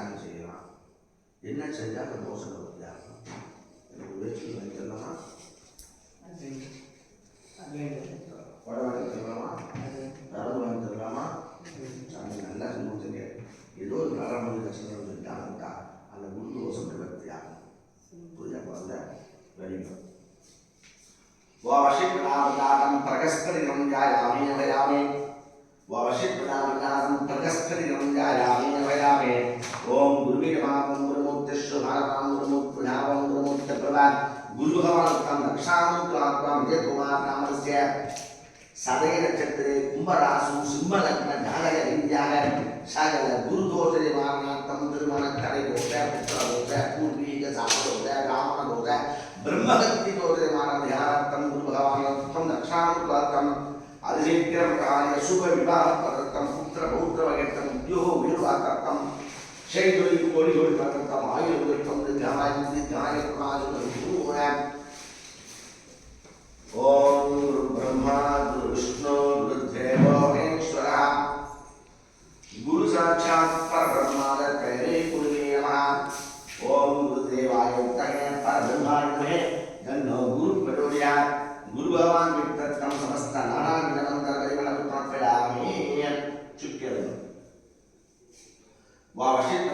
சாமி செய்யலாம். என்ன செஞ்சால் அந்த தோஷம் வத்தியாகும்? எனக்கு வேட்சி வைக்கலாமா? உடம்பு வாங்கி தரலாமா? தரது வாங்கி தரலாமா? சாமி நல்லா சொல்லுங்க. ஏதோ ஒரு நரம்பு கஷ்டம் வந்துட்டாங்கட்டா அந்த குரு தோஷம் வத்தியாகும். புரியா குழந்தை? வெளியும் वावशिप्रावदातं प्रकस्करिणं जायामि नवयामि वावशिप्रावदातं प्रकस्करिणं जायामि नवयामि ओम गुरुवे नमः ओम गुरुमूर्तिश्च भारतां गुरुमूर्तिनामं गुरुमूर्तिप्रभात् गुरुभगवान् दक्षानुग्रात्वां जयकुमार नामस्य सदय नक्षत्रे कुंभरासु सिंहलग्न जातक विद्याः सकल गुरुदोष निवारणार्थं तिरुमणत्तडै दोष पुत्र दोष पूर्वीक शाप दोष ब्राह्मण दोष ब्रह्मगति दोष निवारणार्थं गुरु भगवान् दक्षानुग्रात्वां अधिशीघ्रं कार्य शुभ विवाह पदार्थं पुत्र पौत्र वगैरं उद्योग विवाहार्थं शैलोई कोड़ी कोड़ी पदार्थं आयुर्वेदं दीर्घायु ओम गुरु ब्रह्मा गुरु विष्णु गुरुदेवो महेश्वरः गुरु साक्षात् परब्रह्म तस्मै गुरुवे नमः ओम गुरुदेवाय तस्मै परब्रह्माय नमः जन्नो गुरु प्रचोदयात् गुरु भगवान वित्तम समस्त नाना विनवंतर परिमल समर्पयामि चुक्यं वावशित